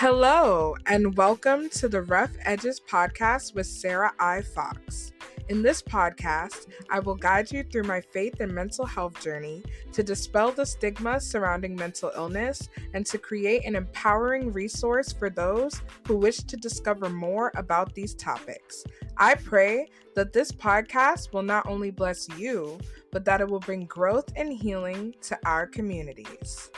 Hello, and welcome to the Rough Edges podcast with Sarah I. Fox. In this podcast, I will guide you through my faith and mental health journey to dispel the stigma surrounding mental illness and to create an empowering resource for those who wish to discover more about these topics. I pray that this podcast will not only bless you, but that it will bring growth and healing to our communities.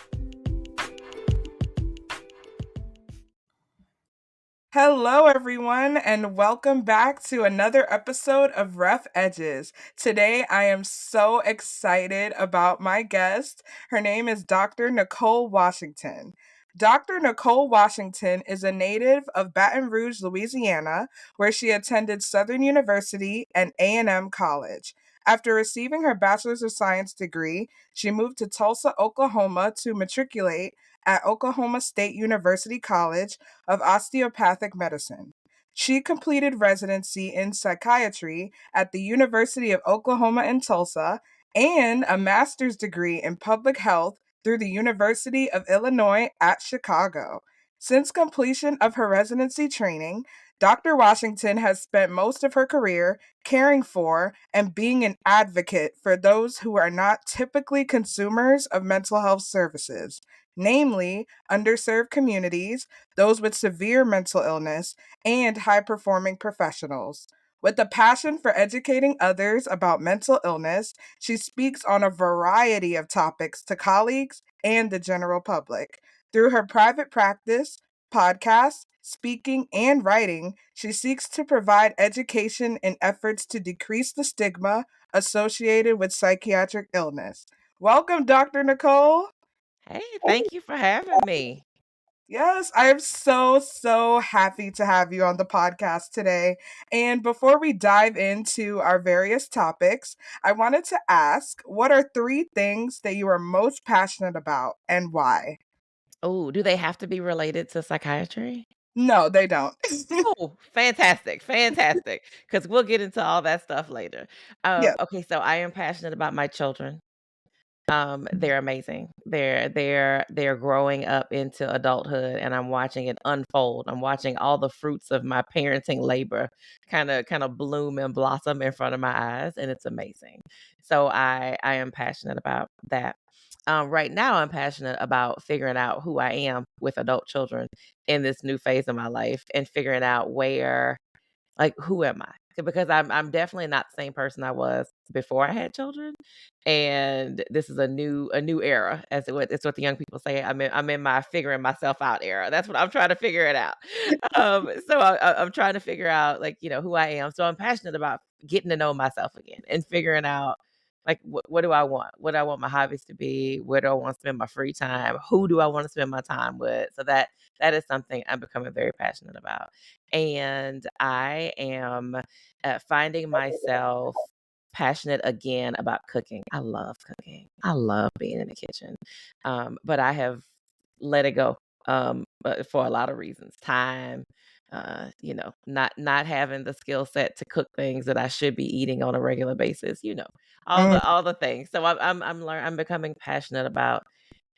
Hello, everyone, and welcome back to another episode of Rough Edges. Today, I am so excited about my guest. Her name is Dr. Nicole Washington. Dr. Nicole Washington is a native of Baton Rouge, Louisiana, where she attended Southern University and A&M College. After receiving her Bachelor's of Science degree, she moved to Tulsa, Oklahoma to matriculate at Oklahoma State University College of Osteopathic Medicine. She completed residency in psychiatry at the University of Oklahoma in Tulsa and a master's degree in public health through the University of Illinois at Chicago. Since completion of her residency training, Dr. Washington has spent most of her career caring for and being an advocate for those who are not typically consumers of mental health services, namely underserved communities, those with severe mental illness, and high-performing professionals. With a passion for educating others about mental illness, she speaks on a variety of topics to colleagues and the general public. Through her private practice, podcasts, speaking, and writing, she seeks to provide education in efforts to decrease the stigma associated with psychiatric illness. Welcome, Dr. Nicole. Hey, thank you for having me. Yes, I am so happy to have you on the podcast today. And before we dive into our various topics, I wanted to ask, what are 3 things that you are most passionate about and why? Oh, do they have to be related to psychiatry? No, they don't. Oh, fantastic, fantastic. Because we'll get into all that stuff later. Yeah. Okay, so I am passionate about my children. They're amazing. They're growing up into adulthood, and I'm watching it unfold. I'm watching all the fruits of my parenting labor kind of bloom and blossom in front of my eyes, and it's amazing. So I am passionate about that. Right now, I'm passionate about figuring out who I am with adult children in this new phase of my life, and figuring out who am I? Because I'm definitely not the same person I was before I had children, and this is a new era, as it's what the young people say. I'm in my figuring myself out era. That's what I'm trying to figure it out. I'm trying to figure out, who I am. So I'm passionate about getting to know myself again and figuring out, what do I want? What do I want my hobbies to be? Where do I want to spend my free time? Who do I want to spend my time with? So that is something I'm becoming very passionate about. And I am finding myself passionate again about cooking. I love cooking. I love being in the kitchen. But I have let it go for a lot of reasons. Time, not having the skill set to cook things that I should be eating on a regular basis. Mm. All the things. So I'm becoming passionate about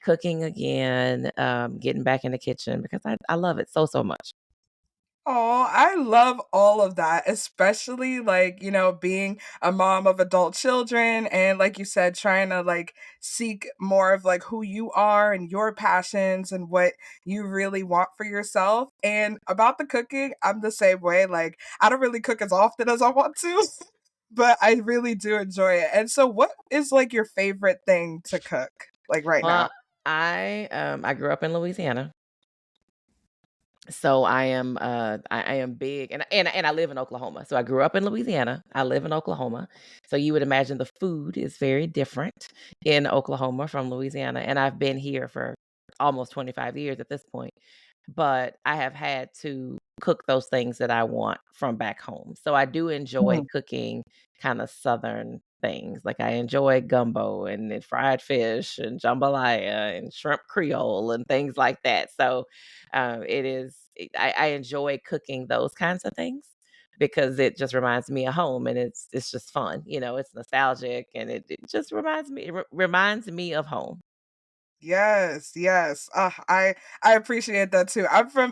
cooking again, getting back in the kitchen because I love it so much. Oh, I love all of that, especially being a mom of adult children and like you said, trying to seek more of who you are and your passions and what you really want for yourself. And about the cooking, I'm the same way. I don't really cook as often as I want to, but I really do enjoy it. And so what is your favorite thing to cook right now? Well, I grew up in Louisiana. So I am big, and I live in Oklahoma. So I grew up in Louisiana. I live in Oklahoma. So you would imagine the food is very different in Oklahoma from Louisiana, and I've been here for almost 25 years at this point. But I have had to cook those things that I want from back home. So I do enjoy Mm. cooking kind of southern things. Like I enjoy gumbo and fried fish and jambalaya and shrimp creole and things like that. So I enjoy cooking those kinds of things because it just reminds me of home, and it's just fun. It's nostalgic, and it just reminds me of home. Yes, yes. I appreciate that too.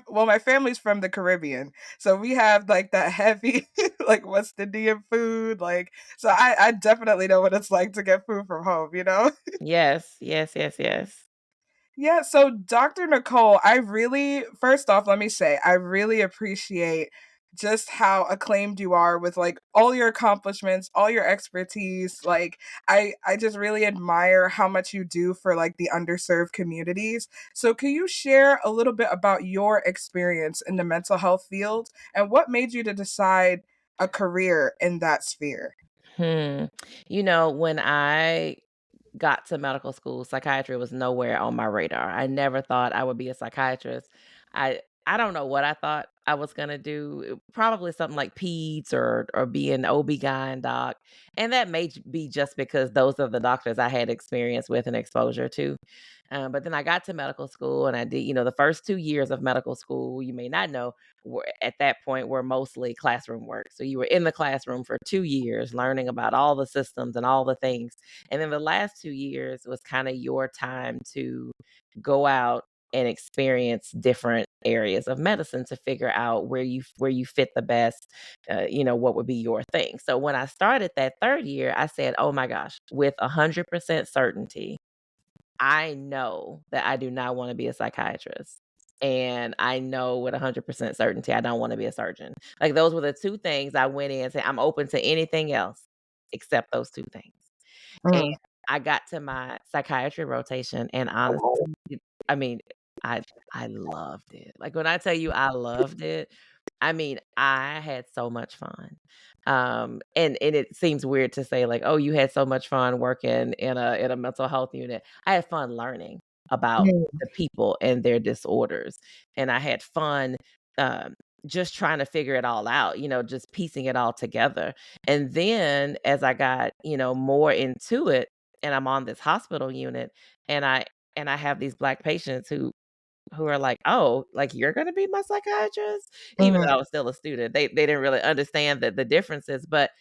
My family's from the Caribbean, so we have like that heavy like West Indian food. Like, so I definitely know what it's like to get food from home. You know. Yes, yes, yes, yes. Yeah, so Dr. Nicole, first off, let me say, I really appreciate just how acclaimed you are with like all your accomplishments, all your expertise. Like I just really admire how much you do for like the underserved communities. So can you share a little bit about your experience in the mental health field and what made you to decide a career in that sphere? Hmm. When I got to medical school, psychiatry was nowhere on my radar. I never thought I would be a psychiatrist. I don't know what I thought I was gonna do. Probably something like peds or be an OB-GYN doc. And that may be just because those are the doctors I had experience with and exposure to. But then I got to medical school and I did, the first 2 years of medical school, you may not know, were at that point were mostly classroom work. So you were in the classroom for 2 years learning about all the systems and all the things, and then the last 2 years was kinda your time to go out and experience different areas of medicine to figure out where you fit the best, what would be your thing. So when I started that 3rd year, I said, "Oh my gosh, with 100% certainty, I know that I do not wanna be a psychiatrist, and I know with 100% certainty I don't wanna be a surgeon." Like, those were the 2 things I went in and said, "I'm open to anything else except those 2 things." And Mm. I got to my psychiatry rotation, and honestly, I mean, I I loved it. Like, when I tell you I loved it, I mean, I had so much fun. And it seems weird to say like, "Oh, you had so much fun working in a mental health unit." I had fun learning about Mm. the people and their disorders, and I had fun, um, just trying to figure it all out, just piecing it all together. And then as I got, more into it and I'm on this hospital unit and I have these Black patients who are like, "Oh, like, you're gonna be my psychiatrist?" Even though I Mhm. was still a student. They didn't really understand the differences, but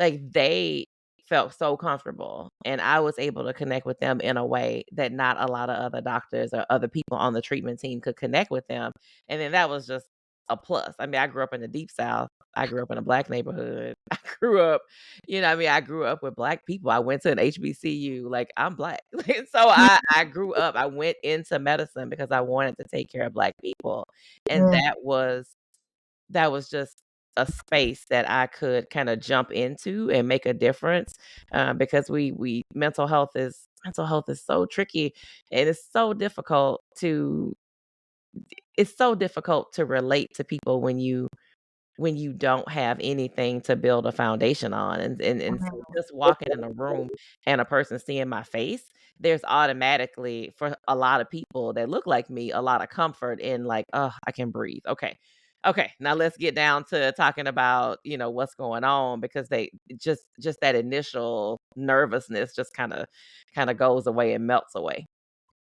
like, they felt so comfortable, and I was able to connect with them in a way that not a lot of other doctors or other people on the treatment team could connect with them, and then that was just a plus. I mean, I grew up in the Deep South. I grew up in a Black neighborhood. I grew up I grew up with Black people. I went to an HBCU, like, I'm Black. So I grew up I went into medicine because I wanted to take care of Black people, and Mm. that was just a space that I could kinda jump into and make a difference, because we mental health is so tricky, and it's so difficult to relate to people when you don't have anything to build a foundation on, and so Mhm. just walking in a room and a person seeing my face, there's automatically, for a lot of people that look like me, a lot of comfort in like, "Oh, I can breathe. Okay. Okay, now let's get down to talking about, what's going on," because they just that initial nervousness just kinda goes away and melts away.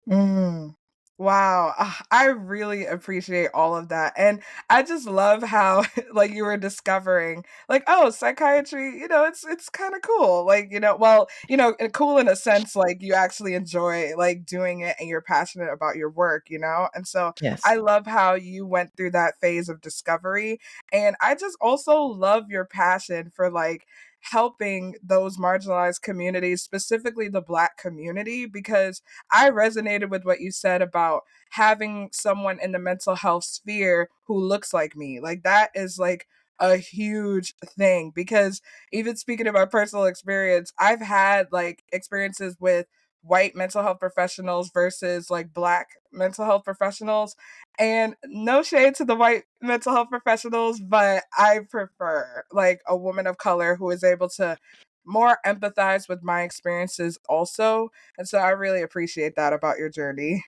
Mm. Wow. I really appreciate all of that. And I just love how like you were discovering like, oh, psychiatry, it's kind of cool. Like, and cool in a sense like you actually enjoy like doing it and you're passionate about your work. And so Yes. I love how you went through that phase of discovery. And I just also love your passion for like helping those marginalized communities, specifically the Black community, because I resonated with what you said about having someone in the mental health sphere who looks like me. Like that is like a huge thing because even speaking of my personal experience, I've had like experiences with white mental health professionals versus like Black mental health professionals. And no shade to the white mental health professionals, but I prefer like a woman of color who is able to more empathize with my experiences also, and so I really appreciate that about your journey.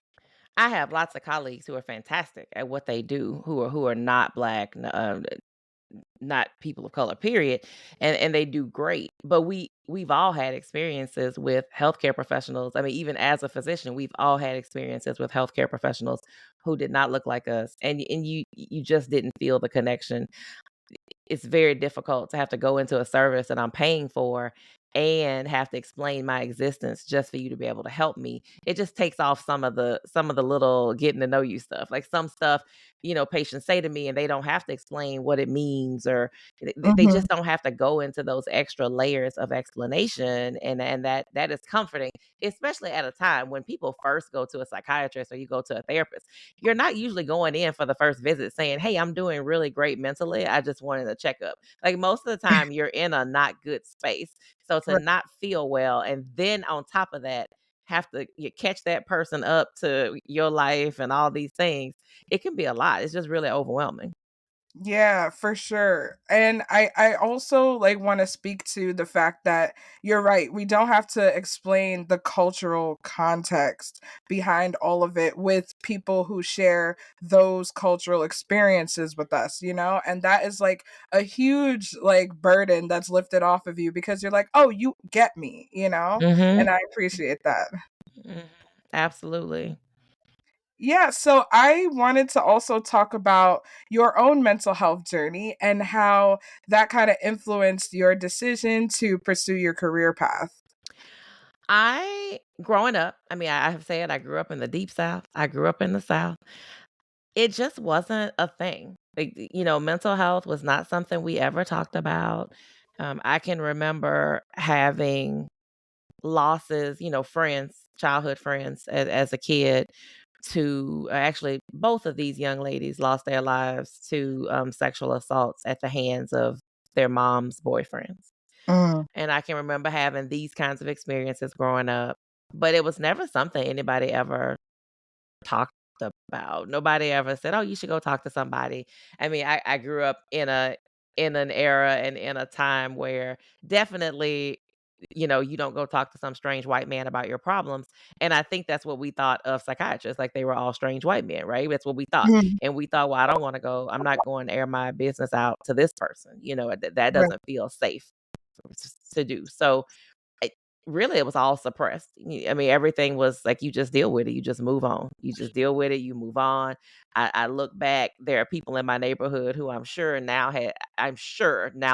I have lots of colleagues who are fantastic at what they do, who are not Black, not people of color, period, and they do great. But we've all had experiences with healthcare professionals. I mean, even as a physician, we've all had experiences with healthcare professionals who did not look like us, and you just didn't feel the connection. It's very difficult to have to go into a service that I'm paying for and have to explain my existence just for you to be able to help me. It just takes off some of the little getting to know you stuff. Like some stuff, patients say to me and they don't have to explain what it means, or they Mhm. just don't have to go into those extra layers of explanation, and that is comforting, especially at a time when people first go to a psychiatrist or you go to a therapist. You're not usually going in for the first visit saying, "Hey, I'm doing really great mentally. I just wanted a checkup." Like most of the time you're in a not good space. So to Right. not feel well, and then on top of that, have to you catch that person up to your life and all these things, it can be a lot. It's just really overwhelming. Yeah, for sure. And I also like want to speak to the fact that you're right. We don't have to explain the cultural context behind all of it with people who share those cultural experiences with us, you know? And that is like a huge like burden that's lifted off of you because you're like, "Oh, you get me," you know? Mhm. And I appreciate that. Mhm. Absolutely. Yeah, so I wanted to also talk about your own mental health journey and how that kind of influenced your decision to pursue your career path. I growing up, I mean, I have said I grew up in the deep South. I grew up in the South. It just wasn't a thing. Like, mental health was not something we ever talked about. I can remember having losses, friends, childhood friends as a kid, to actually both of these young ladies lost their lives to sexual assaults at the hands of their mom's boyfriends. Mm, And I can remember having these kinds of experiences growing up, but it was never something anybody ever talked about. Nobody ever said, "Oh, you should go talk to somebody." I mean, I grew up in an era and in a time where definitely, you don't go talk to some strange white man about your problems. And I think that's what we thought of psychiatrists, like they were all strange white men, right? That's what we thought. mhm, And we thought, well, I don't want to go, I'm not going to air my business out to this person. That right. doesn't feel safe to do. So it really, it was all suppressed. I mean, everything was like, you just deal with it. You just move on. You just deal with it. You move on. I look back, there are people in my neighborhood who I'm sure now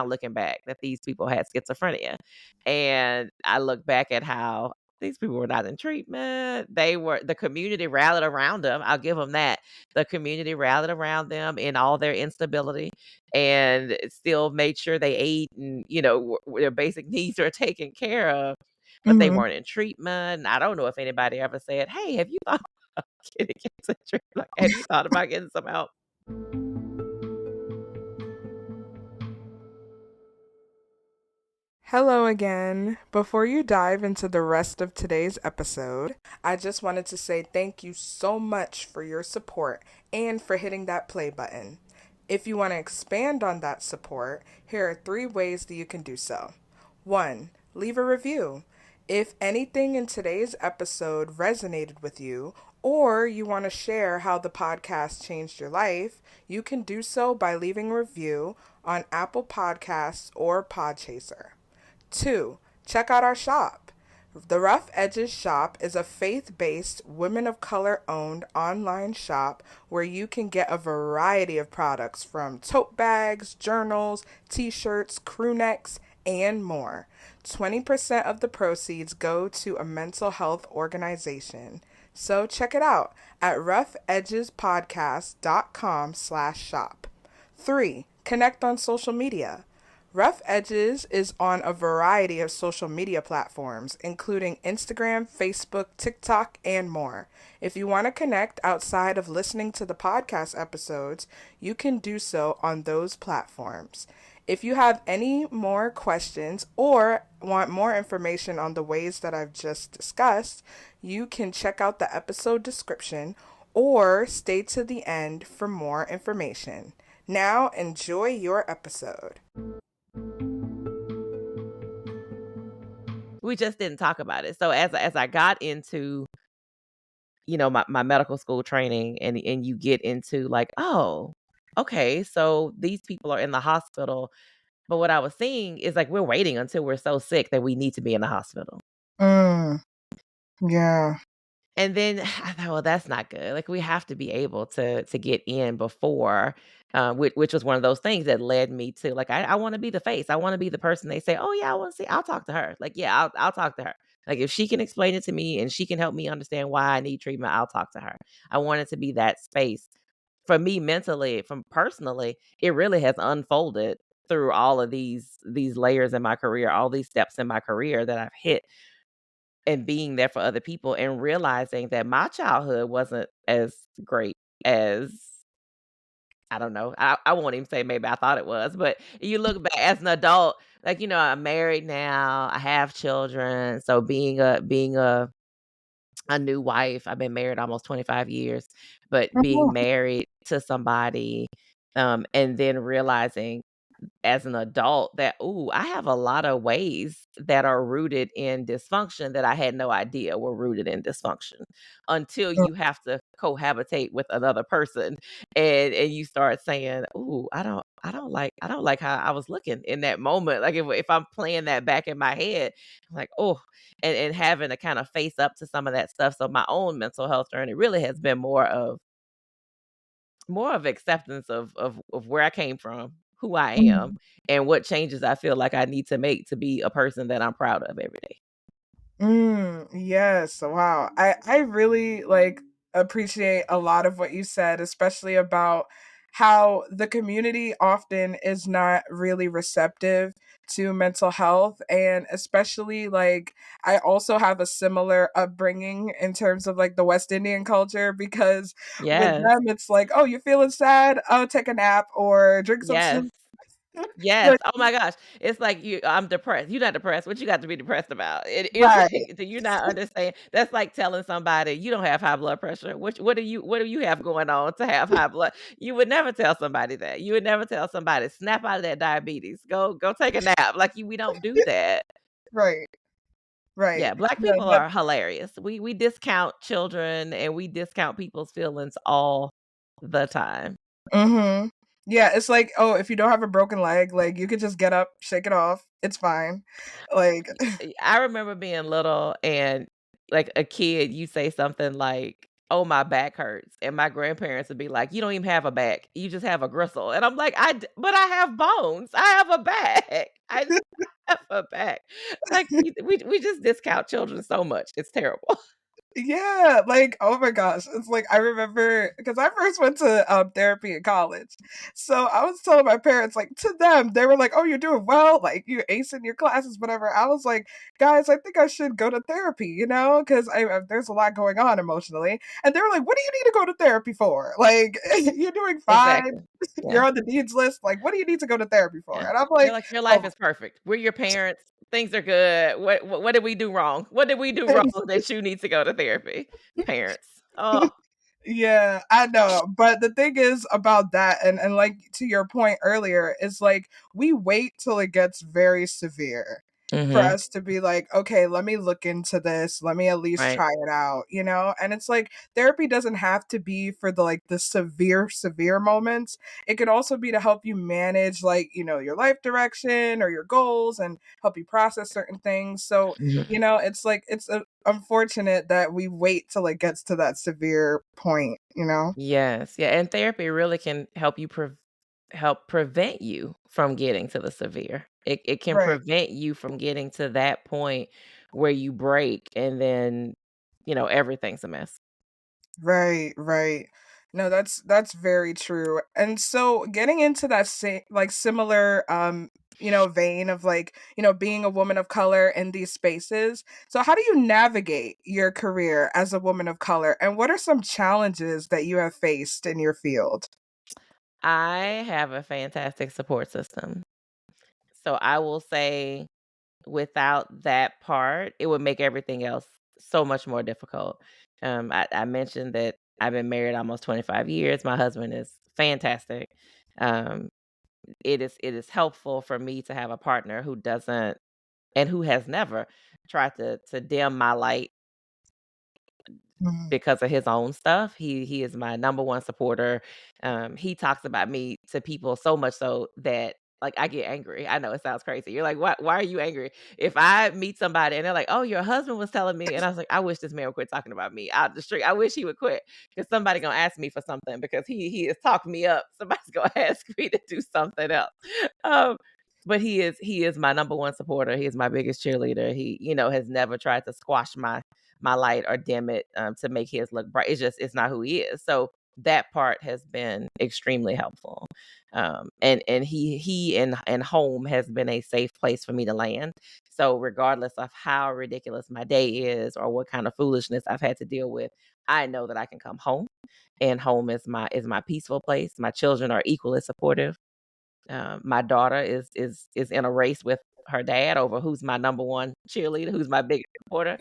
looking back that these people had schizophrenia. And I look back at how these people were not in treatment. The community rallied around them. I'll give them that. The community rallied around them in all their instability and still made sure they ate, and their basic needs are taken care of, but they Mhm. weren't in treatment. And I don't know if anybody ever said, "Hey, have you thought about getting into treatment? Like, have you thought about getting some help?" Hello again. Before you dive into the rest of today's episode, I just wanted to say thank you so much for your support and for hitting that play button. If you want to expand on that support, here are 3 ways that you can do so. 1. Leave a review. If anything in today's episode resonated with you, or you want to share how the podcast changed your life, you can do so by leaving a review on Apple Podcasts or Podchaser. 2. Check out our shop. The Rough Edges shop is a faith based, women of color owned online shop where you can get a variety of products from tote bags, journals, t shirts, crew necks, and more. 20% of the proceeds go to a mental health organization. So check it out at roughedgespodcast.com/shop. 3. Connect on social media. Rough Edges is on a variety of social media platforms, including Instagram, Facebook, TikTok, and more. If you want to connect outside of listening to the podcast episodes, you can do so on those platforms. If you have any more questions or want more information on the ways that I've just discussed, you can check out the episode description or stay to the end for more information. Now, enjoy your episode. We just didn't talk about it. So as I got into, my medical school training, and you get into like, oh, okay, so these people are in the hospital. But what I was seeing is like we're waiting until we're so sick that we need to be in the hospital. Mm, yeah. And then I thought, "Well, that's not good." Like, we have to be able to get in before, which was one of those things that led me to, like, I wanna be the face. I wanna be the person they say, "Oh, yeah, I wanna see." I'll talk to her. Like, yeah, I'll talk to her. Like, if she can explain it to me and she can help me understand why I need treatment, I'll talk to her. I want it to be that space. For me mentally, from personally, it really has unfolded through all of these layers in my career, all these steps in my career that I've hit, and being there for other people and realizing that my childhood wasn't as great as, I don't know, I won't even say maybe I thought it was, but you look back as an adult, like, I'm married now, I have children, so being a new wife, I've been married almost 25 years, but being married to somebody, and then realizing as an adult that, ooh, I have a lot of ways that are rooted in dysfunction that I had no idea were rooted in dysfunction until you have to cohabitate with another person, and you start saying, "Ooh, I don't like how I was looking in that moment." Like, if I'm playing that back in my head, I'm like, "Oh," and having to kind of face up to some of that stuff. So my own mental health journey really has been more of acceptance of where I came from, who I am, Mhm. and what changes I feel like I need to make to be a person that I'm proud of every day. Yes, wow. I really like appreciate a lot of what you said, especially about how the community often is not really receptive to mental health, and especially like I also have a similar upbringing in terms of like the West Indian culture because with Yes. them it's like, "Oh, you're feeling sad? Oh, take a nap or drink some Yes. soup." Yes. Like, Oh my gosh. It's like I'm depressed. You're not depressed. What you got to be depressed about? It's right, like, do you not understand? That's like telling somebody you don't have high blood pressure. What do you have going on to have high blood? You would never tell somebody that. You would never tell somebody, snap out of that diabetes. Go take a nap. Like, we don't do that. right, Yeah, right. black No, people are hilarious. We discount children and we discount people's feelings all the time. Mhm. Yeah, it's like, "Oh, if you don't have a broken leg, like, you could just get up, shake it off, it's fine." Like I remember being little and, like, a kid, you say something like, "Oh, my back hurts," and my grandparents would be like, "You don't even have a back, you just have a gristle," and I'm like, But I have bones, I have a back, I just have a back." Like, we just discount children so much, it's terrible. yeah, like, oh my gosh, it's like I remember because I first went to, therapy in college. So, I was telling my parents, like, to them, they were like, "Oh, you're doing well, like, you're acing your classes, whatever." I was like, "Guys, I think I should go to therapy," you know, 'cause there's a lot going on emotionally, and they were like, "What do you need to go to therapy for? Like, you're doing fine, Exactly. Yeah. you're on the needs list, like, what do you need to go to therapy for?" Yeah. And I'm They're like, like, "Your life "Oh." is perfect. We're your parents. Things are good. What did we do wrong? What did we do wrong that you need to go to therapy?" Parents. Oh. Yeah, I know, but the thing is about that, and like to your point earlier, is like we wait till it gets very severe for Mhm. us to be like, okay, let me look into this, let me at least Right. try it out, you know? And it's like therapy doesn't have to be for the like the severe moments. It could also be to help you manage like, your life direction or your goals and help you process certain things. So, Mhm. it's like unfortunate that we wait till it gets to that severe point, you know? Yes. Yeah, and therapy really can help prevent you from getting to the severe. It can Right. prevent you from getting to that point where you break and then, everything's a mess. Right, right. No, that's very true. And so getting into that like similar vein of like, being a woman of color in these spaces. So how do you navigate your career as a woman of color and what are some challenges that you have faced in your field? I have a fantastic support system. So I will say, without that part, it would make everything else so much more difficult. I mentioned that I've been married almost 25 years. My husband is fantastic. Um, it is helpful for me to have a partner who doesn't and who has never tried to dim my light Mhm. because of his own stuff. He is my number one supporter. He talks about me to people so much so that like, I get angry. I know it sounds crazy. You're like, why are you angry? If I meet somebody and they're like, "Oh, your husband was telling me," and I was like, "I wish this man would quit talking about me out the street. I wish he would quit because somebody gonna ask me for something because he is talking me up. Somebody's gonna ask me to do something else." Um, but he is my number one supporter. He is my biggest cheerleader. He, has never tried to squash my light or dim it, to make his look bright. It's not who he is. So that part has been extremely helpful. And he and home has been a safe place for me to land. So regardless of how ridiculous my day is or what kind of foolishness I've had to deal with, I know that I can come home, and home is my peaceful place. My children are equally supportive. My daughter is in a race with her dad over who's my number one cheerleader, who's my biggest supporter.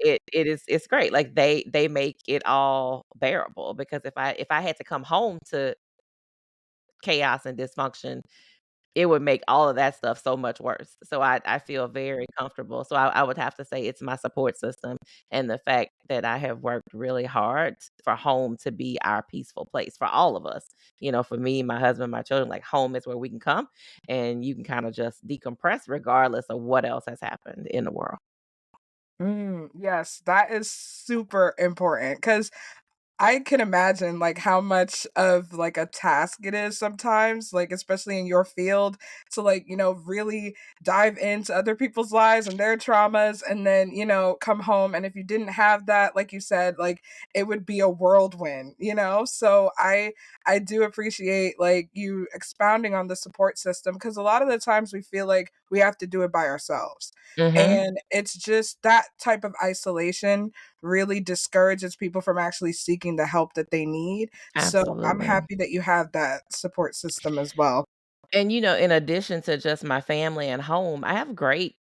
It's great. Like they make it all bearable because if I had to come home to chaos and dysfunction, it would make all of that stuff so much worse. So I feel very comfortable. So I would have to say it's my support system and the fact that I have worked really hard for home to be our peaceful place for all of us. For me, my husband, my children, like home is where we can come and you can kind of just decompress regardless of what else has happened in the world. Yes, that is super important because I can imagine, like, how much of, like, a task it is sometimes, like, especially in your field to, like, really dive into other people's lives and their traumas and then, come home, and if you didn't have that, like you said, like, it would be a whirlwind, you know? So I do appreciate, like, you expounding on the support system because a lot of the times we feel like we have to do it by ourselves, Mhm. and it's just that type of isolation really discourages people from actually seeking the help that they need. So I'm Absolutely. happy that you have that support system as well. And, in addition to just my family and home, I have great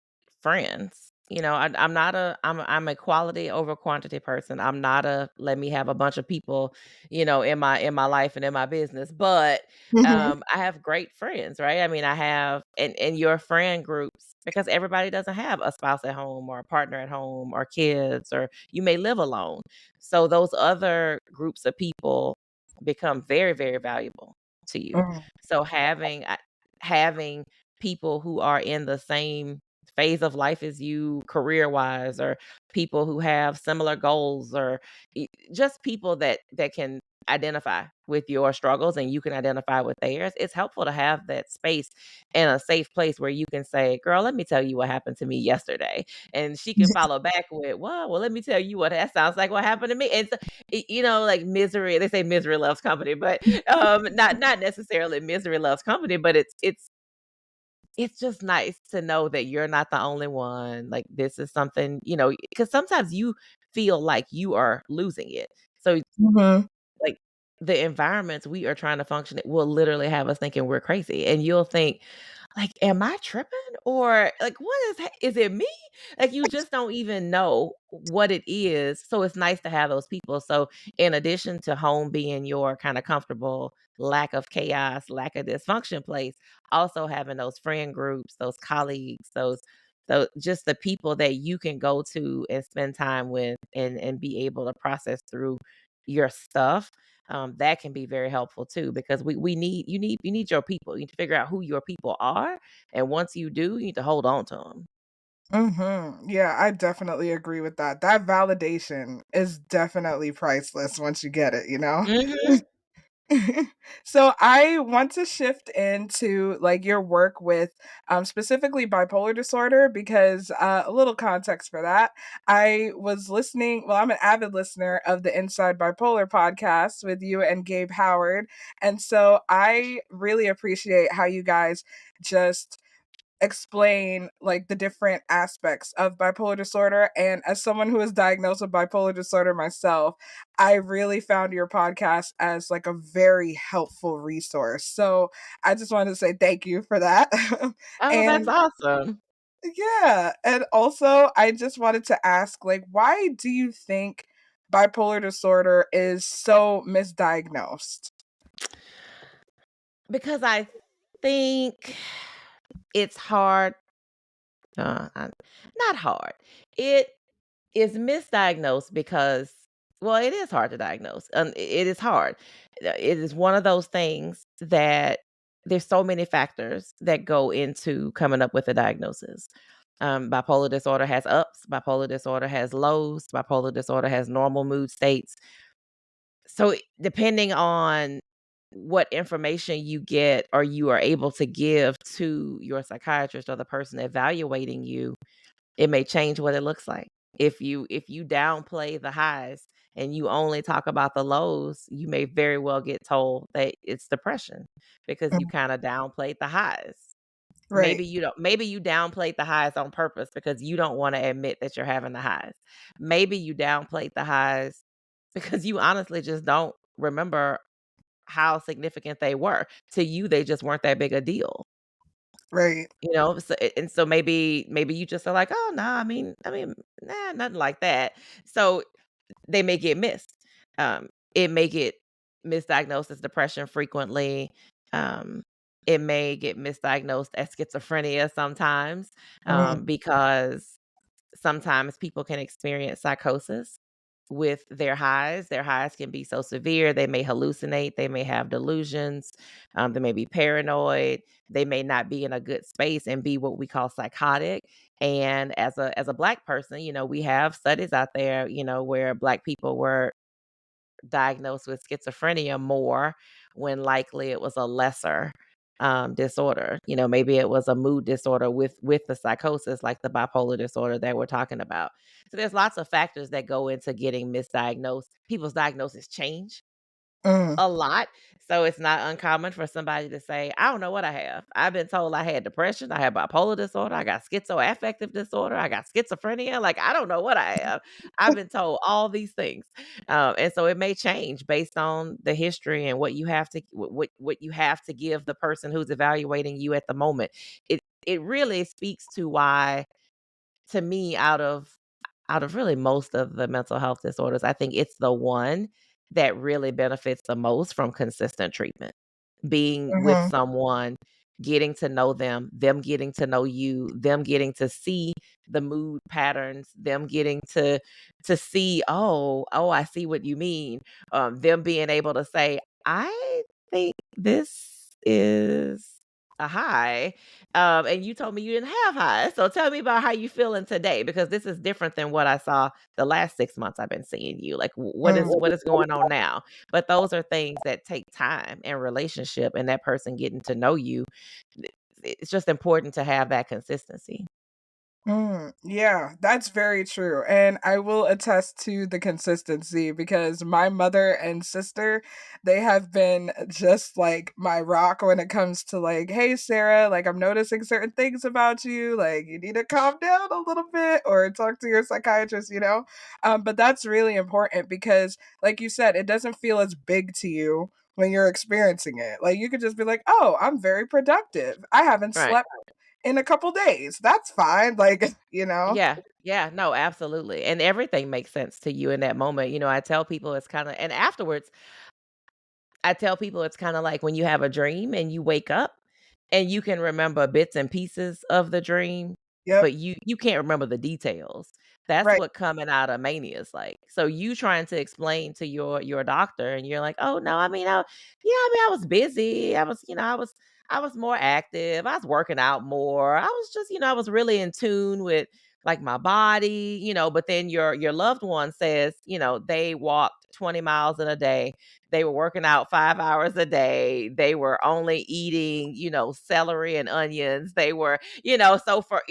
friends. I'm not I'm a quality over quantity person. I'm not a let me have a bunch of people, in my life and in my business. But Mhm. I have great friends, right? I mean, I have and your friend groups because everybody doesn't have a spouse at home or a partner at home or kids or you may live alone. So those other groups of people become very, very valuable to you. Mhm. So having people who are in the same phase of life as you career-wise or people who have similar goals or just people that can identify with your struggles and you can identify with theirs. It's helpful to have that space and a safe place where you can say, "Girl, let me tell you what happened to me yesterday." And she can follow back with, Well, let me tell you what that sounds like what happened to me." And so, like misery, they say misery loves company, but not necessarily misery loves company, but it's just nice to know that you're not the only one. Like this is something, because sometimes you feel like you are losing it. So Mhm. like the environments we are trying to function in will literally have us thinking we're crazy. And you'll think, like, am I tripping? Or like, is it me? Like, you just don't even know what it is. So it's nice to have those people. So in addition to home being your kind of comfortable, lack of chaos, lack of dysfunction place, also having those friend groups, those colleagues, those just the people that you can go to and spend time with and be able to process through your stuff. That can be very helpful too because we need you need your people. You need to figure out who your people are, and once you do, you need to hold on to them. Mhm. Yeah, I definitely agree with that. That validation is definitely priceless once you get it, you know? Mhm. So I want to shift into like your work with specifically bipolar disorder because a little context for that. I was listening, well, I'm an avid listener of the Inside Bipolar podcast with you and Gabe Howard. And so I really appreciate how you guys just explain like the different aspects of bipolar disorder, and as someone who is diagnosed with bipolar disorder myself, I really found your podcast as like a very helpful resource. So I just wanted to say thank you for that. Oh, that's And awesome. yeah, and also I just wanted to ask, like, why do you think bipolar disorder is so misdiagnosed? Because I think it's hard. Not hard. It is misdiagnosed because, well, it is hard to diagnose. It is hard. It is one of those things that there's so many factors that go into coming up with a diagnosis. Bipolar disorder has ups, bipolar disorder has lows, bipolar disorder has normal mood states. So depending on what information you get or you are able to give to your psychiatrist or the person evaluating you, it may change what it looks like. If you downplay the highs and you only talk about the lows, you may very well get told that it's depression because you Mhm. kind of downplayed the highs. Right. Maybe you downplayed the highs on purpose because you don't want to admit that you're having the highs. Maybe you downplayed the highs because you honestly just don't remember how significant they were. To you, they just weren't that big a deal. Right. And so maybe you just are like, "Oh, no, I mean, nah, nothing like that." So they may get missed. It may get misdiagnosed as depression frequently. Um, it may get misdiagnosed as schizophrenia sometimes, Mhm. because sometimes people can experience psychosis with their highs. Their highs can be so severe, they may hallucinate, they may have delusions, they may be paranoid, they may not be in a good space and be what we call psychotic. And as a Black person, we have studies out there, where Black people were diagnosed with schizophrenia more when likely it was a lesser disorder. Maybe it was a mood disorder with the psychosis, like the bipolar disorder that we're talking about. So there's lots of factors that go into getting misdiagnosed. People's diagnoses change Mm. a lot. So it's not uncommon for somebody to say, I don't know what I have. I've been told I had depression, I have bipolar disorder, I got schizoaffective disorder, I got schizophrenia. Like, I don't know what I have. I've been told all these things. And so it may change based on the history and what you have to what you have to give the person who's evaluating you at the moment. It really speaks to why, to me, out of really most of the mental health disorders, I think it's the one that really benefits the most from consistent treatment. Being with Mhm. someone, getting to know them getting to know you, them getting to see the mood patterns, them getting to see, "Oh, I see what you mean." Them being able to say, "I think this is a high, and you told me you didn't have highs. So tell me about how you feeling today because this is different than what I saw the last 6 months I've been seeing you. Like what is Mm. what is going on now?" But those are things that take time and relationship and that person getting to know you. It's just important to have that consistency. Mm, yeah, that's very true. And I will attest to the consistency because my mother and sister, they have been just like my rock when it comes to like, hey, Sarah, like I'm noticing certain things about you. Like you need to calm down a little bit or talk to your psychiatrist, you know? But that's really important because, like you said, it doesn't feel as big to you when you're experiencing it. Like you could just be like, oh, I'm very productive. I haven't Right. slept in a couple days. That's fine. Like, you know? Yeah. Yeah. No, absolutely. And everything makes sense to you in that moment. I tell people it's kind of, and afterwards, I tell people it's kinda like when you have a dream and you wake up and you can remember bits and pieces of the dream, Yep. but you can't remember the details. That's Right. what coming out of mania is like. So you trying to explain to your doctor and you're like, "Oh, no, I was busy. I was more active. I was working out more. I was just, I was really in tune with, like, my body," but then your loved one says, they walked 20 miles in a day, they were working out 5 hours a day. They were only eating, celery and onions. They were, so for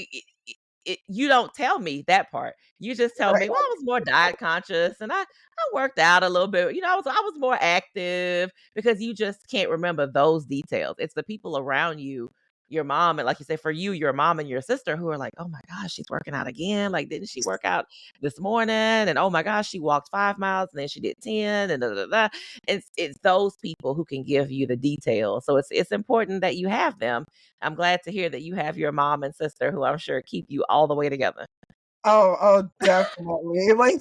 you don't tell me that part. You just tell Right. me, "Well, I was more diet conscious and I worked out a little bit." I was more active because you just can't remember those details. It's the people around you, your mom, and like you said, for you, your mom and your sister who are like, "Oh my gosh, she's working out again. Like, didn't she work out this morning? And oh my gosh, she walked 5 miles and then she did 10 and da da da." It's those people who can give you the details. So it's important that you have them. I'm glad to hear that you have your mom and sister who I'm sure keep you all the way together. Oh, definitely. Like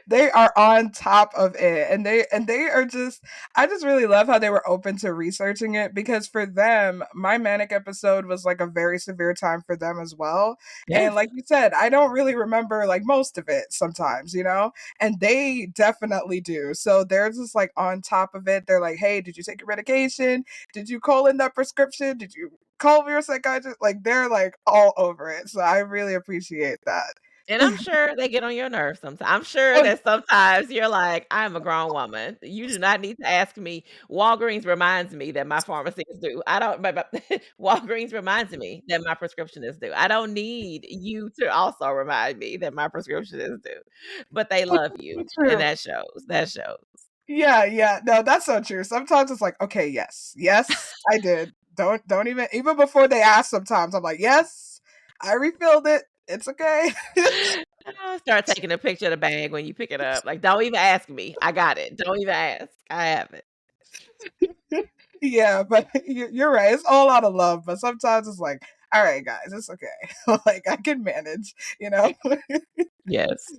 they are on top of it and they are just I just really love how they were open to researching it because for them, my manic episode was like a very severe time for them as well. And Yes. like you said, I don't really remember like most of it sometimes, you know? And they definitely do. So they're just like on top of it. They're like, "Hey, did you take your medication? Did you call in that prescription? Did you call your psychiatrist?" Like they're like all over it. So I really appreciate that. And I'm sure they get on your nerves sometimes. I'm sure Oh, that sometimes you're like, "I'm a grown woman. You do not need to ask me." Walgreens reminds me that my pharmacy is due. I don't but Walgreens reminds me that my prescription is due. I don't need you to also remind me that my prescription is due. But they love you, so and true. that shows, that shows. Yeah, yeah. No, that's so true. Sometimes it's like, okay, yes. Yes, I did. Don't even before they ask sometimes I'm like, "Yes, I refilled it. It's okay." Start taking a picture of the bag when you pick it up. Like, "Don't even ask me. I got it. Don't even ask. I have it." Yeah, but you're right. It's all out of love, but sometimes it's like, "All right, guys, it's okay." Like I can manage, you know? Yes.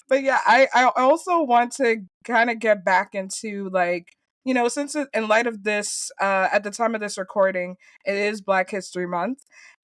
But yeah, I also want to kind of get back into like, you know, since in light of this, at the time of this recording, it is Black History Month.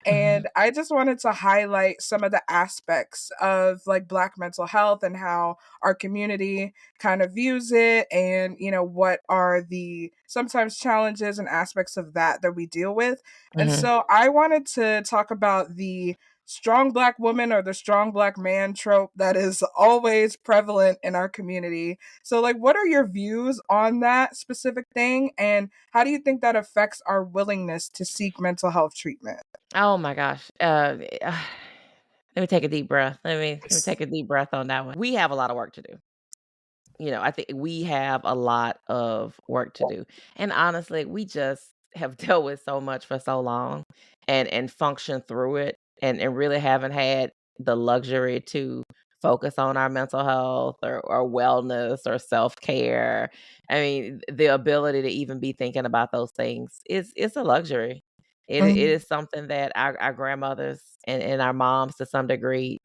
Mhm. And I just wanted to highlight some of the aspects of like Black mental health and how our community kind of views it, and, you know, what are the sometimes challenges and aspects of that we deal with. And Mhm. so I wanted to talk about the strong Black woman or the strong Black man trope that is always prevalent in our community. So, like, what are your views on that specific thing? And how do you think that affects our willingness to seek mental health treatment? Oh my gosh. Let me take a deep breath. Let me take a deep breath on that one. We have a lot of work to do. I think we have a lot of work to do. And honestly, we just have dealt with so much for so long and functioned through it and really haven't had the luxury to focus on our mental health or wellness or self-care. I mean, the ability to even be thinking about those things is it's a luxury. It Mhm. is something that our grandmothers and our moms to some degree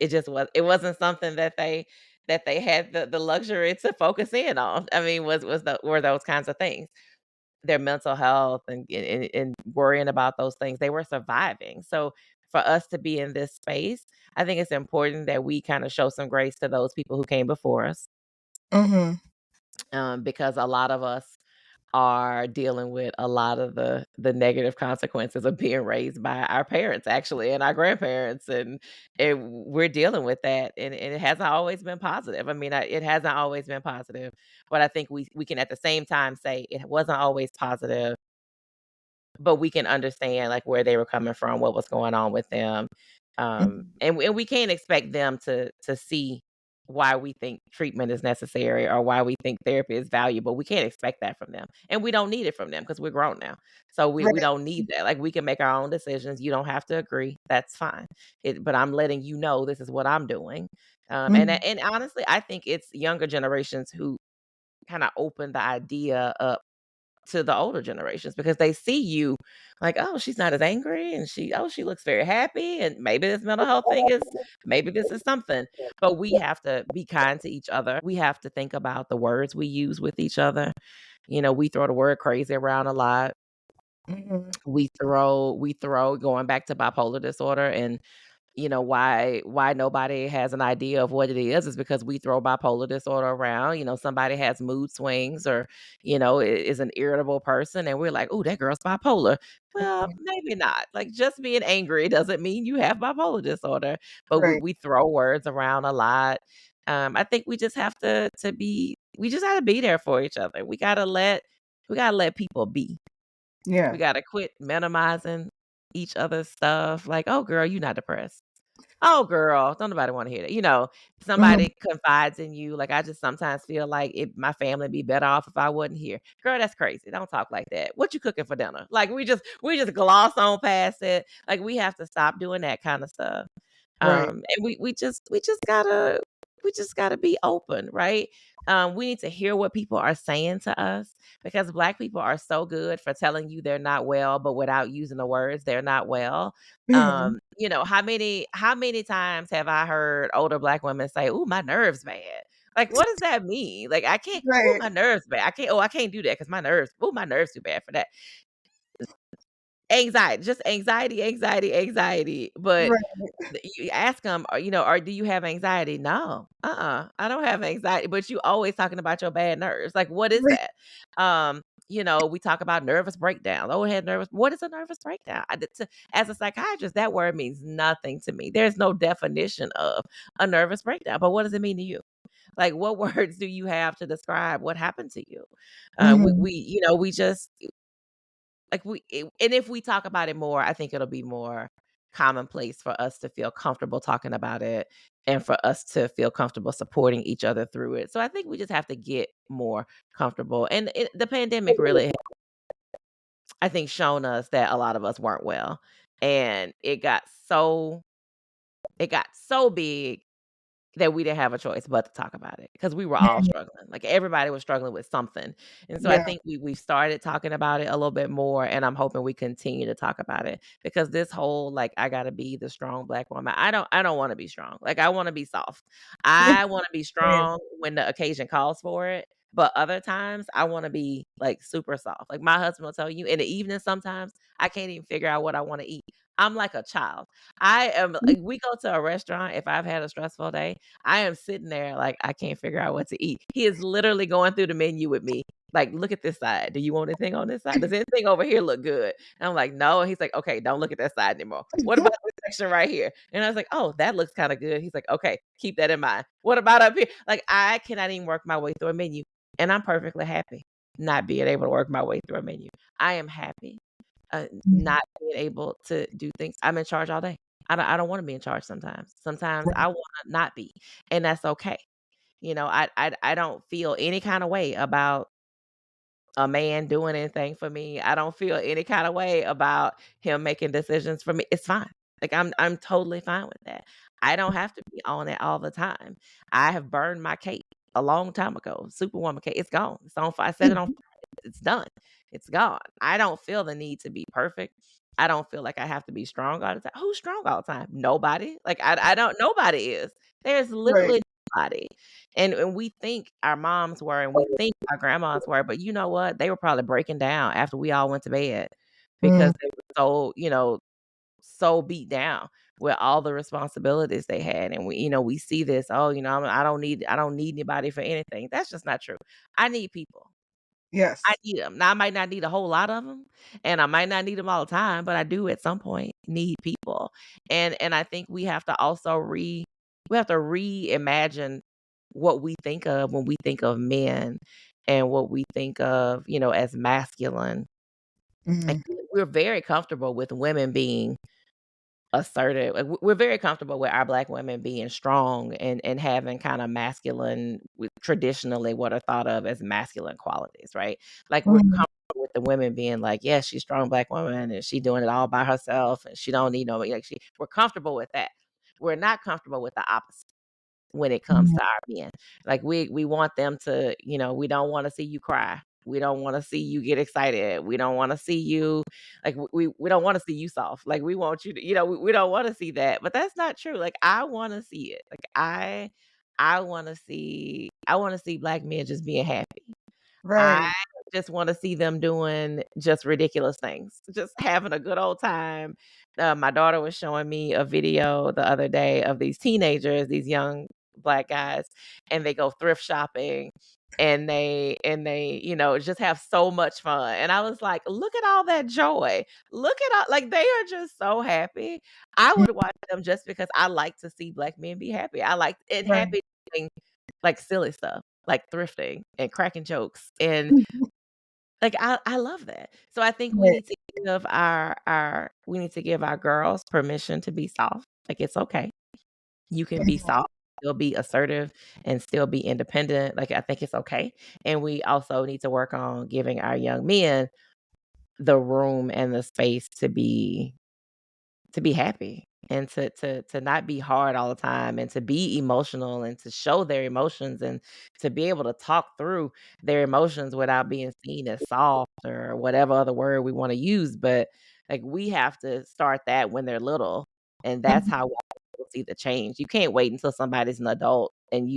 it wasn't something that they had the luxury to focus in on. I mean, was the were those kinds of things. Their mental health and worrying about those things, they were surviving. So for us to be in this space, I think it's important that we kinda show some grace to those people who came before us, Mhm. because a lot of us are dealing with a lot of the negative consequences of being raised by our parents actually and our grandparents and we're dealing with that and it hasn't always been positive. I mean, it hasn't always been positive, but I think we can at the same time say it wasn't always positive, but we can understand, like, where they were coming from, what was going on with them, Mhm. and we can't expect them to see why we think treatment is necessary or why we think therapy is valuable. We can't expect that from them, and we don't need it from them because 'cause we're grown now. So we Right. don't need that. Like, we can make our own decisions. You don't have to agree. That's fine. But I'm letting you know this is what I'm doing. Mhm. And honestly, I think it's younger generations who kinda open the idea up to the older generations because they see you like, "Oh, she's not as angry, and she looks very happy, and maybe this mental health thing is maybe this is something." But we have to be kind to each other. We have to think about the words we use with each other. We throw the word crazy around a lot. Mhm. We throw going back to bipolar disorder and why nobody has an idea of what it is because we throw bipolar disorder around. Somebody has mood swings or is an irritable person and we're like, "Oh, that girl's bipolar." Well, Mhm. maybe not. Like, just being angry doesn't mean you have bipolar disorder, but we, Right. we throw words around a lot. I think we just got to be there for each other. We got to let people be. We Yeah. got to quit minimizing each other's stuff. Like, "Oh, girl, you not depressed." "Oh, girl, don't nobody wanna hear that." Mhm. Somebody confides in you, like, I just sometimes feel like my family be better off if I wasn't here. Girl, that's crazy. Don't talk like that. What you cooking for dinner? Like, we just gloss on past it. Like, we have to stop doing that kinda stuff. Right. And we just gotta just got to be open, right? We need to hear what people are saying to us, because Black people are so good for telling you they're not well, but without using the words they're not well. Mhm. How many times have I heard older Black women say, "Ooh, my nerves bad." Like, what does that mean? Like, I can't. "Ooh, Right, my nerves bad. I can't. Oh, I can't do that because my nerves. Oh, my nerves too bad for that." Anxiety, just anxiety, anxiety, anxiety. But right. you ask them, or do you have anxiety? No, I don't have anxiety. But you always talking about your bad nerves. Like, what is Right. that? We talk about nervous breakdown. Oh, I had nervous. What is a nervous breakdown? As a psychiatrist, that word means nothing to me. There's no definition of a nervous breakdown. But what does it mean to you? Like, what words do you have to describe what happened to you? Mhm. We just and if we talk about it more, I think it'll be more commonplace for us to feel comfortable talking about it, and for us to feel comfortable supporting each other through it. So I think we just have to get more comfortable. And the pandemic really, I think, shown us that a lot of us weren't well, and it got so big that we didn't have a choice but to talk about it, because we were all Mhm. struggling. Like, everybody was struggling with something. And so I Yeah. think we've started talking about it a little bit more, and I'm hoping we continue to talk about it, because this whole, like, I gotta be the strong Black woman. I don't wanna be strong. Like, I wanna be soft. I wanna be Same. strong when the occasion calls for it, but other times I wanna be, like, super soft. Like, my husband will tell you in the evening sometimes, I can't even figure out what I wanna eat. I'm like a child. I am like, we go to a restaurant if I've had a stressful day, I am sitting there like, I can't figure out what to eat. He is literally going through the menu with me. Like, "Look at this side. Do you want anything on this side? Does anything over here look good?" And I'm like, "No." And he's like, "Okay, don't look at that side anymore. What about this section right here?" And I was like, "Oh, that looks kinda good." He's like, "Okay, keep that in mind. What about up here?" Like, I cannot even work my way through a menu, and I'm perfectly happy not being able to work my way through a menu. I am happy, Mhm. not being able to do things. I'm in charge all day. I don't wanna be in charge sometimes. Sometimes I wanna not be, and that's okay. I don't feel any kinda way about a man doing anything for me. I don't feel any kinda way about him making decisions for me. It's fine. Like, I'm totally fine with that. I don't have to be on it all the time. I have burned my cape a long time ago. Superwoman cape, it's gone. It's on fire. I set it on fire. It's done. It's gone. I don't feel the need to be perfect. I don't feel like I have to be strong all the time. Who's strong all the time? Nobody. Like, I don't nobody is. There's Right. literally nobody. And we think our moms were, and we think our grandmas were, but you know what? They were probably breaking down after we all went to bed, because Mhm. they were so beat down with all the responsibilities they had. And we see this, "Oh, I don't need anybody for anything." That's just not true. I need people. I Yes. need them. Now, I might not need a whole lot of them, and I might not need them all the time, but I do at some point need people. And I think we have to reimagine what we think of when we think of men, and what we think of, as masculine. Like, Mhm. we're very comfortable with women being assertive. Like, we're very comfortable with our Black women being strong, and having kind of masculine, with traditionally what are thought of as masculine qualities, right? Like, we're Mhm. comfortable with the women being like, "Yes, she's strong Black woman, and she doing it all by herself, and she don't need nobody." Like, we're comfortable with that. We're not comfortable with the opposite when it comes Mhm. to our men. Like, we want them to, we don't wanna see you cry. We don't wanna see you get excited. We don't wanna see you, like, we don't wanna see you soft. Like, we want you to, we don't wanna see that, but that's not true. Like, I wanna see it. Like, I wanna see Black men just being happy. I Right. just wanna see them doing just ridiculous things, just having a good old time. My daughter was showing me a video the other day of these teenagers, these young Black guys, and they go thrift shopping, and they, just have so much fun. And I was like, "Look at all that joy. Look at all, like, they are just so happy." I Mm. would watch them just because I like to see Black men be happy. I like and Right. happy doing, like, silly stuff, like thrifting and cracking jokes, and, Mhm. like, I love that. So I think we Right. need to give our girls permission to be soft. Like, it's okay. You can be Mhm. soft, still be assertive, and still be independent. Like, I think it's okay. And we also need to work on giving our young men the room and the space to be happy. and to not be hard all the time, and to be emotional, and to show their emotions, and to be able to talk through their emotions without being seen as soft or whatever other word we want to use. But like, we have to start that when they're little, and that's Mhm. how we'll see the change. You can't wait until somebody's an adult and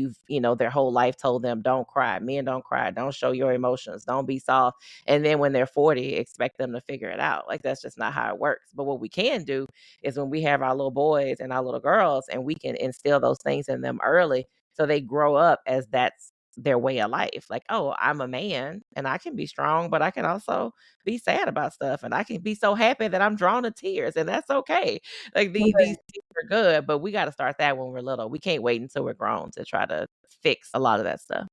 their whole life told them, don't cry, men don't cry, don't show your emotions, don't be soft. And then when they're 40, expect them to figure it out. Like, that's just not how it works. But what we can do is, when we have our little boys and our little girls, and we can instill those things in them early, so they grow up as that's their way of life. Like, oh, I'm a man and I can be strong, but I can also be sad about stuff, and I can be so happy that I'm drawn to tears, and that's okay. Like, these Right. things are good, but we got to start that when we're little. We can't wait until we're grown to try to fix a lot of that stuff.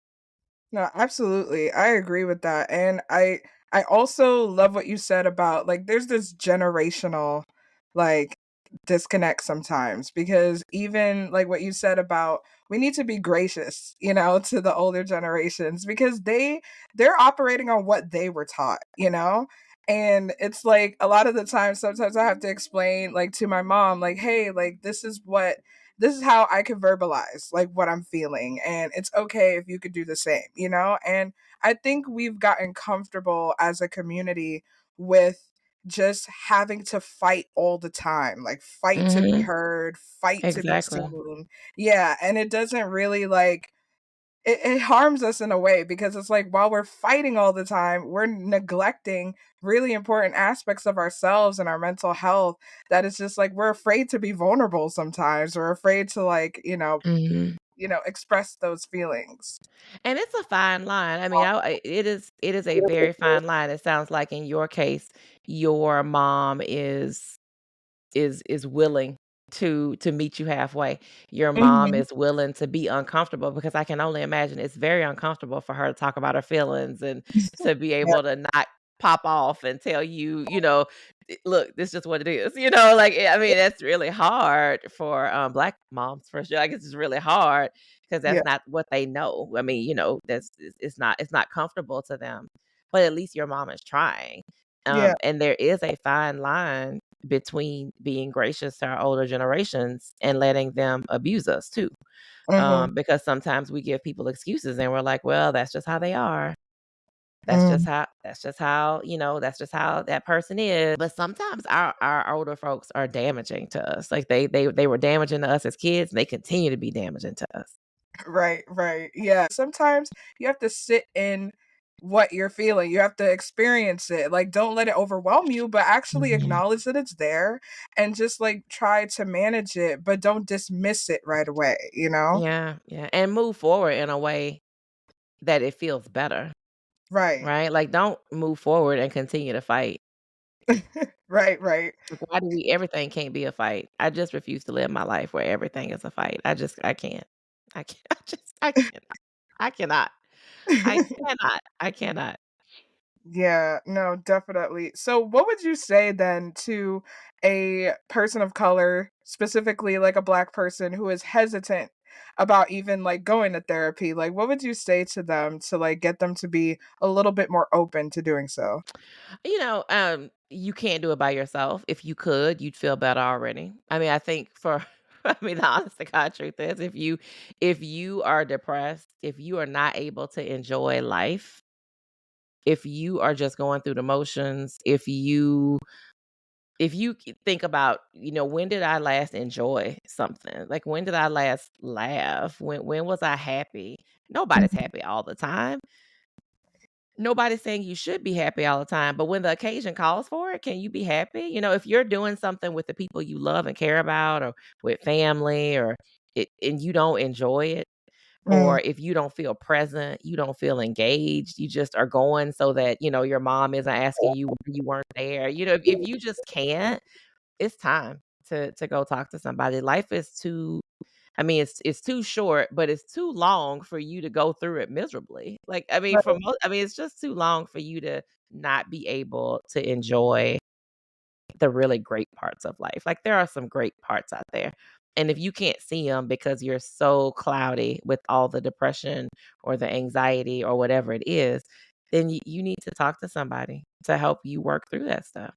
No, absolutely. I agree with that. And I also love what you said about like there's this generational like disconnect sometimes because even like what you said about we need to be gracious, to the older generations because they're operating on what they were taught, you know? And it's like a lot of the time sometimes I have to explain like to my mom like, "Hey, like this is how I can verbalize like what I'm feeling and it's okay if you could do the same?" And I think we've gotten comfortable as a community with just having to fight all the time, like fight to be Mhm. heard, fight to be Exactly. seen. Yeah, and it doesn't really like it harms us in a way because it's like while we're fighting all the time, we're neglecting really important aspects of ourselves and our mental health that is just like we're afraid to be vulnerable sometimes. We're afraid to like, Mhm. express those feelings. And it's a fine line. I mean, it is a very fine line. It sounds like in your case, your mom is willing to meet you halfway. Your mom Mhm. is willing to be uncomfortable, because I can only imagine it's very uncomfortable for her to talk about her feelings, and to be Yeah, able to not pop off and tell you, look, this is just what it is. Like, I mean, that's really hard for black moms for sure. I guess it's really hard because yeah, that's not what they know. I mean, it's not comfortable to them. But at least your mom is trying. yeah, And there is a fine line between being gracious to our older generations and letting them abuse us too. mhm, Because sometimes we give people excuses, and we're like, well, that's just how they are. mm, That's just how that person is. But sometimes our older folks are damaging to us. Like, they were damaging to us as kids, and they continue to be damaging to us. right, right, yeah. Sometimes you have to sit in what you're feeling, you have to experience it, like, don't let it overwhelm you, but actually Mhm. acknowledge that it's there and just, like, try to manage it, but don't dismiss it right away, you know? Yeah, yeah. And move forward in a way that it feels better, Right. right? Like, don't move forward and continue to fight. Right, right. Like, why do we everything can't be a fight? I just refuse to live my life where everything is a fight. I can't. I can't. I cannot. I cannot. I cannot. I cannot. Yeah, no, definitely. So, what would you say then to a person of color, specifically like a black person who is hesitant about even like going to therapy? Like, what would you say to them to like get them to be a little bit more open to doing so? You can't do it by yourself. If you could, you'd feel better already. I mean, I think for I mean, the honest to God truth is, if you are depressed, if you are not able to enjoy life, if you are just going through the motions, if you think about, when did I last enjoy something? Like, when did I last laugh? When was I happy? Nobody's Mhm. happy all the time. Nobody's saying you should be happy all the time, but when the occasion calls for it, can you be happy? If you're doing something with the people you love and care about, or with family, and you don't enjoy it, Mm, or if you don't feel present, you don't feel engaged, you just are going so that, your mom isn't asking you why you weren't there. If you just can't, it's time to go talk to somebody. Life is too I mean, it's too short, but it's too long for you to go through it miserably. Like, I mean, right. it's just too long for you to not be able to enjoy the really great parts of life. Like, there are some great parts out there. And if you can't see them because you're so cloudy with all the depression or the anxiety or whatever it is, then you need to talk to somebody to help you work through that stuff.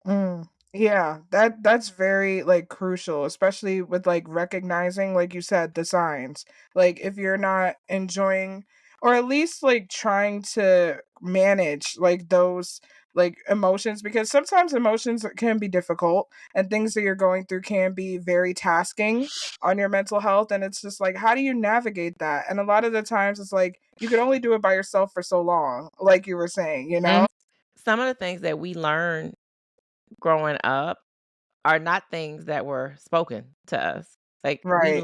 Mm. Yeah, that's very, like, crucial, especially with, like, recognizing, like you said, the signs. Like, if you're not enjoying or at least, like, trying to manage, like, those, like, emotions because sometimes emotions can be difficult and things that you're going through can be very tasking on your mental health, and it's just like, how do you navigate that? And a lot of the times, it's like, you could only do it by yourself for so long, like you were saying, you Mhm. know? Some of the things that we learn growing up are not things that were spoken to us. Like, Right.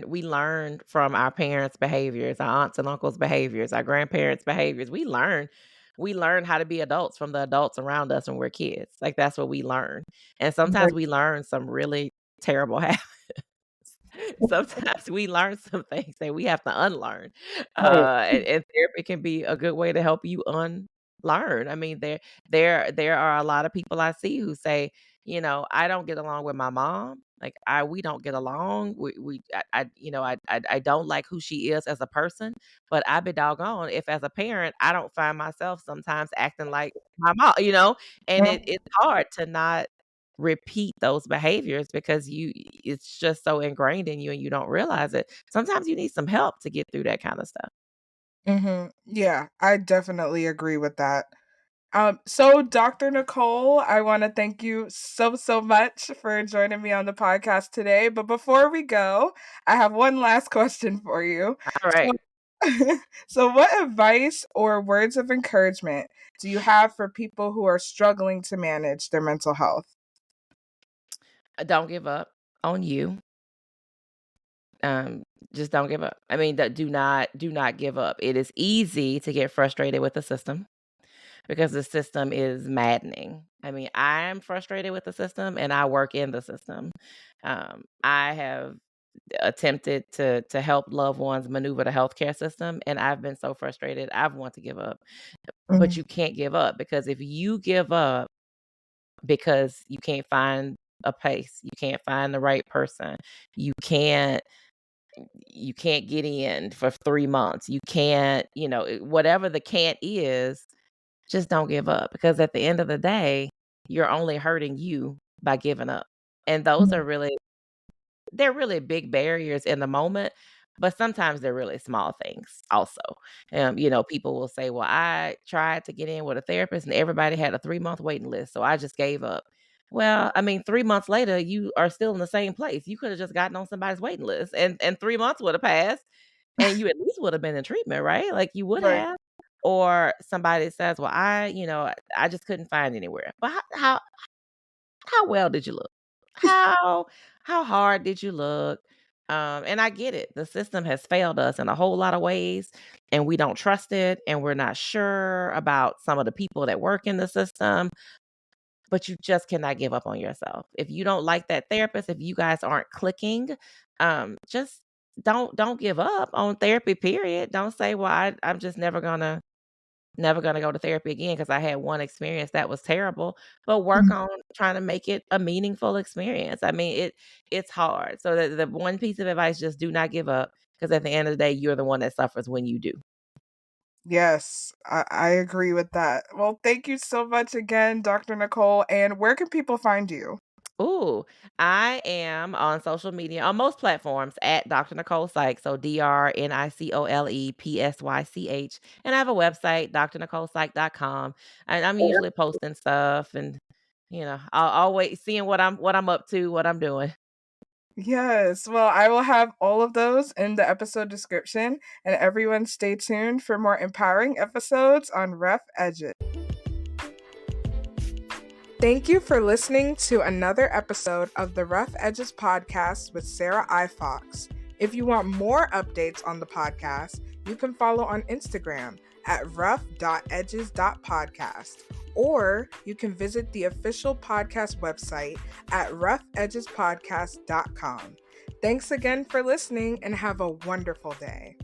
we learned from our parents' behaviors, our aunts and uncles' behaviors, our grandparents' behaviors. We learn how to be adults from the adults around us when we're kids. Like, that's what we learn. And sometimes we learn some really terrible habits. Sometimes we learn some things that we have to unlearn, Right. and therapy can be a good way to help you unlearn. I mean, there are a lot of people I see who say, "I don't get along with my mom. Like, we don't get along. I don't like who she is as a person, but I be doggone if as a parent, I don't find myself sometimes acting like my mom, and it's hard to not repeat those behaviors because it's just so ingrained in you and you don't realize it. Sometimes you need some help to get through that kind of stuff. Mhm. Yeah, I definitely agree with that. So Dr. Nicole, I want to thank you so much for joining me on the podcast today. But before we go, I have one last question for you. All So, right. so what advice or words of encouragement do you have for people who are struggling to manage their mental health? Don't give up on you. Um, just don't give up. I mean, do not give up. It is easy to get frustrated with the system because the system is maddening. I mean, I'm frustrated with the system and I work in the system. I have attempted to help loved ones maneuver the healthcare system, and I've been so frustrated. I've wanted to give up, but Mhm. you can't give up because if you give up because you can't find a pace, you can't find the right person, you can't you can't get in for 3 months, you can't, whatever the can't is, just don't give up because at the end of the day, you're only hurting you by giving up. And they're really big barriers in the moment, but sometimes they're really small things also. People will say, "Well, I tried to get in with a therapist and everybody had a 3-month waiting list, so I just gave up." Well, I mean, 3 months later, you are still in the same place. You could have just gotten on somebody's waiting list and 3 months would have passed and you at least would have been in treatment, right? Like you would Right. have. Or somebody says, "Well, I just couldn't find anywhere." But how well did you look? How how hard did you look? And I get it. The system has failed us in a whole lot of ways, and we don't trust it, and we're not sure about some of the people that work in the system, but you just cannot give up on yourself. If you don't like that therapist, if you guys aren't clicking, just don't give up on therapy, period. Don't say, "Well, I'm just never gonna go to therapy again because I had one experience that was terrible," but work Mhm. on trying to make it a meaningful experience. I mean, it's hard. So the one piece of advice, just do not give up because at the end of the day, you're the one that suffers when you do. Yes, I agree with that. Well, thank you so much again, Dr. Nicole. And where can people find you? Ooh, I am on social media on most platforms at Dr. Nicole Psych. So DrNicolePsych. And I have a website, drnicolepsych.com. And I'm usually posting stuff and I'll always seeing what I'm up to, what I'm doing. Yes, well, I will have all of those in the episode description, and everyone stay tuned for more empowering episodes on Rough Edges. Thank you for listening to another episode of the Rough Edges podcast with Sarah I. Fox. If you want more updates on the podcast, you can follow on Instagram at rough.edges.podcast, or you can visit the official podcast website at roughedgespodcast.com. Thanks again for listening and have a wonderful day.